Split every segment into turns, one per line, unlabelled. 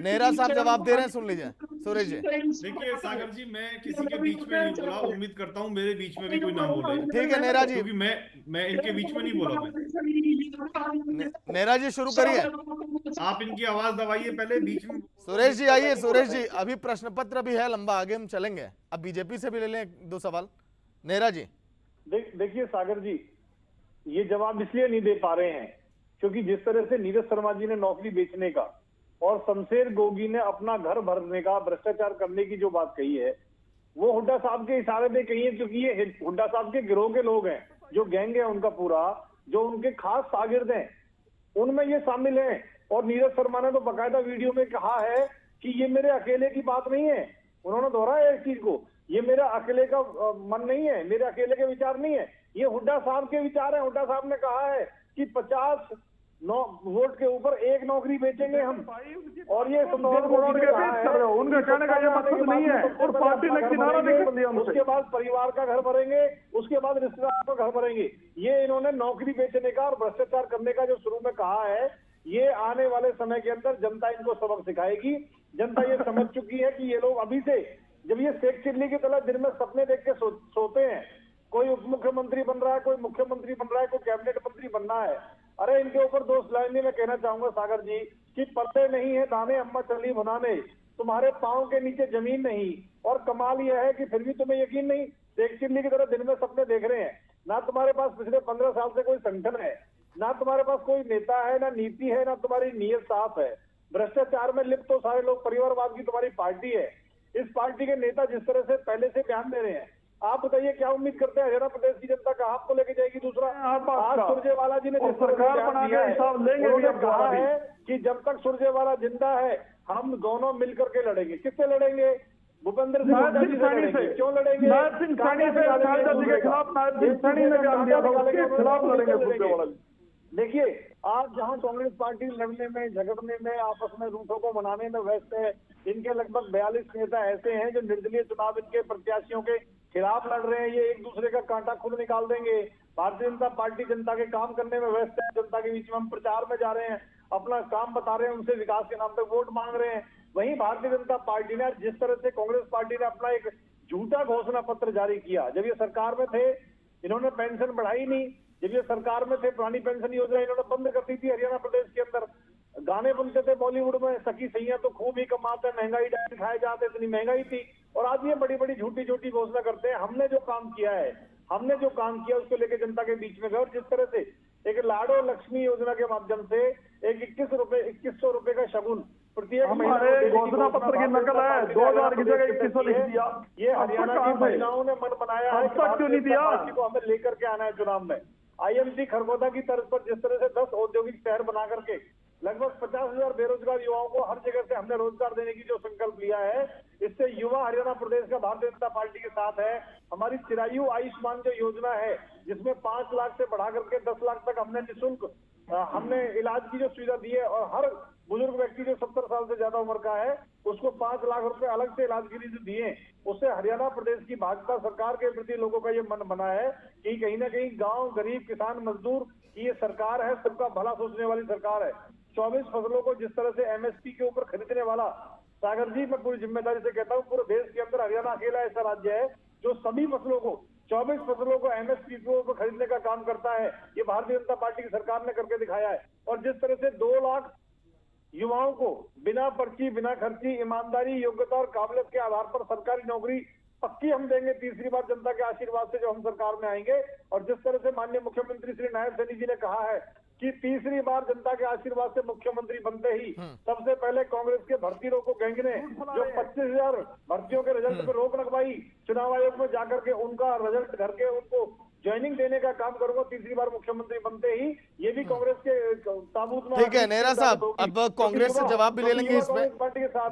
नेहरा साहब जवाब दे रहे हैं, सुन लीजिए सुरेश जी।
देखिए सागर जी, मैं किसी के बीच में नहीं बोला, उम्मीद करता हूँ मेरे बीच में भी कोई ना बोले,
ठीक है नेहरा जी,
क्योंकि मैं इनके बीच में नहीं बोला। मैं
नेहरा जी शुरू करिए।
आप इनकी आवाज दबाइए पहले, बीच में
सुरेश जी आइए, सुरेश जी अभी प्रश्न पत्र भी है लंबा, आगे हम चलेंगे, अब बीजेपी से भी ले लें दो सवाल। नेहरा जी।
देखिए सागर जी, ये जवाब इसलिए नहीं दे पा रहे हैं क्योंकि जिस तरह से नीरज शर्मा जी ने नौकरी बेचने का और शमशेर गोगी ने अपना घर भरने का, भ्रष्टाचार करने की जो बात कही है, वो हुड्डा साहब के इशारे पे कही है, क्योंकि ये हुड्डा साहब के गिरोह के लोग हैं, जो गैंग है उनका पूरा, जो उनके खास शागिर्द हैं, उनमें ये शामिल हैं। और नीरज शर्मा ने तो बाकायदा वीडियो में कहा है कि ये मेरे अकेले की बात नहीं है, उन्होंने दोहराया इस चीज को, ये मेरा अकेले का मन नहीं है, मेरे अकेले के विचार नहीं है, ये हुड्डा साहब के विचार हैं। हुड्डा साहब ने कहा है कि 50 वोट के ऊपर एक नौकरी बेचेंगे हम, और ये
उनका कहने का ये मकसद नहीं है, और पार्टी ने किनारा नहीं कर लिया।
उसके बाद परिवार का घर भरेंगे, उसके बाद रिश्तेदारों का घर भरेंगे। ये इन्होंने नौकरी बेचने का और भ्रष्टाचार करने का जो शुरू में कहा है, ये आने वाले समय के अंदर जनता इनको सबक सिखाएगी। जनता ये समझ चुकी है कि ये लोग अभी से, जब ये शेख चिल्ली की तरह दिन में सपने देख के सोते हैं, कोई उप मुख्यमंत्री बन रहा है, कोई मुख्यमंत्री बन रहा है, कोई कैबिनेट मंत्री बनना है, अरे इनके ऊपर दोस्त लाइने में कहना चाहूंगा सागर जी कि पत्ते नहीं है दाने अम्मा चली बनाने, तुम्हारे पांव के नीचे जमीन नहीं। और कमाल यह है कि फिर भी तुम्हें यकीन नहीं, शेख चिल्ली की तरह दिन में सपने देख रहे हैं। ना तुम्हारे पास पिछले 15 साल से कोई संगठन है, ना तुम्हारे पास कोई नेता है, ना नीति है, ना तुम्हारी नीयत साफ है। भ्रष्टाचार में लिप्त तो सारे लोग, परिवारवाद की तुम्हारी पार्टी है। इस पार्टी के नेता जिस तरह से पहले से बयान दे रहे हैं, आप बताइए क्या उम्मीद करते हैं हरियाणा प्रदेश की जनता का आपको लेके जाएगी? दूसरा, आज सुरजेवाला जी ने
सरकार बना के हिसाब लेंगे,
उन्होंने कहा है कि जब तक सुरजेवाला जिंदा है हम दोनों मिलकर के लड़ेंगे। किससे लड़ेंगे? भूपेंद्र सिंह हुड्डा जी से लड़ेंगे। क्यों लड़ेंगे?
नायब सिंह सैनी से खालसा जी के खिलाफ नायब सिंह सैनी ने बयान दिया था, उसके खिलाफ लड़ेंगे सुरजेवाला जी।
देखिए, आज जहां कांग्रेस पार्टी लड़ने में, झगड़ने में, आपस में रूठों को मनाने में व्यस्त है, इनके लगभग 42 नेता ऐसे हैं जो निर्दलीय चुनाव इनके प्रत्याशियों के खिलाफ लड़ रहे हैं। ये एक दूसरे का कांटा खुद निकाल देंगे। भारतीय जनता पार्टी जनता के काम करने में व्यस्त है, जनता के बीच में हम प्रचार में जा रहे हैं, अपना काम बता रहे हैं, उनसे विकास के नाम पे वोट मांग रहे हैं। वहीं भारतीय जनता पार्टी ने, जिस तरह से कांग्रेस पार्टी ने अपना एक झूठा घोषणा पत्र जारी किया, जब ये सरकार में थे इन्होंने पेंशन बढ़ाई नहीं, जब ये सरकार में थे पुरानी पेंशन योजना इन्होंने बंद कर दी थी। हरियाणा प्रदेश के अंदर गाने बनते थे बॉलीवुड में, सखी सैया तो खूब ही कमाते, महंगाई डाइट खाए जाते, इतनी महंगाई थी। और आज ये बड़ी बड़ी झूठी झूठी घोषणा करते हैं। हमने जो काम किया उसको लेकर जनता के बीच में गए। और जिस तरह से एक लाडो लक्ष्मी योजना के माध्यम से एक 2100 रुपए का शगुन प्रत्येक
हमारे घोषणा पत्र की नकल है, 2000 की जगह 2100 लिख दिया।
ये हरियाणा की महिलाओं ने मन बनाया है,
क्यों नहीं दिया?
को हमें लेकर के आना है चुनाव में। आईएमसी खरगोदा की तर्ज पर जिस तरह से 10 औद्योगिक शहर बना करके लगभग 50,000 बेरोजगार युवाओं को हर जगह से हमने रोजगार देने की जो संकल्प लिया है, इससे युवा हरियाणा प्रदेश का भारतीय जनता पार्टी के साथ है। हमारी चिरायु आयुष्मान जो योजना है, जिसमें 5 लाख से बढ़ा करके 10 लाख तक हमने निःशुल्क हमने इलाज की जो सुविधा दी है, और हर बुजुर्ग व्यक्ति जो 70 साल से ज्यादा उम्र का है उसको 5 लाख रुपए अलग से इलाज के लिए जो दिए, उससे हरियाणा प्रदेश की भाजपा सरकार के प्रति लोगों का ये मन बना है कि कहीं ना कहीं गांव, गरीब, किसान, मजदूर की ये सरकार है, सबका भला सोचने वाली सरकार है। 24 फसलों को जिस तरह से एमएसपी के ऊपर खरीदने वाला, सागर जी मैं पूरी जिम्मेदारी से कहता हूँ, पूरे देश के अंदर हरियाणा अकेला ऐसा राज्य है जो सभी फसलों को, 24 फसलों को एमएसपी के ऊपर खरीदने का काम करता है। ये भारतीय जनता पार्टी की सरकार ने करके दिखाया है। और जिस तरह से 2 लाख युवाओं को बिना पर्ची, बिना खर्ची, ईमानदारी, योग्यता और काबिलियत के आधार पर सरकारी नौकरी पक्की हम देंगे तीसरी बार जनता के आशीर्वाद से जो हम सरकार में आएंगे। और जिस तरह से माननीय मुख्यमंत्री श्री नायब सैनी जी ने कहा है कि तीसरी बार जनता के आशीर्वाद से मुख्यमंत्री बनते ही सबसे पहले कांग्रेस के भर्ती रोको गैंग ने जो 25,000 भर्तियों के रिजल्ट पर रोक लगवाई, चुनाव आयोग में जाकर के उनका रिजल्ट घर के उनको ज्वाइनिंग देने का काम करूंगा तीसरी बार मुख्यमंत्री बनते ही। ये भी कांग्रेस के ताबूत में।
ठीक है नेहरा साहब, अब कांग्रेस से जवाब भी ले लेंगे इसमें,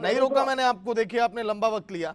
नहीं रोका मैंने आपको, देखिए आपने लंबा वक्त लिया।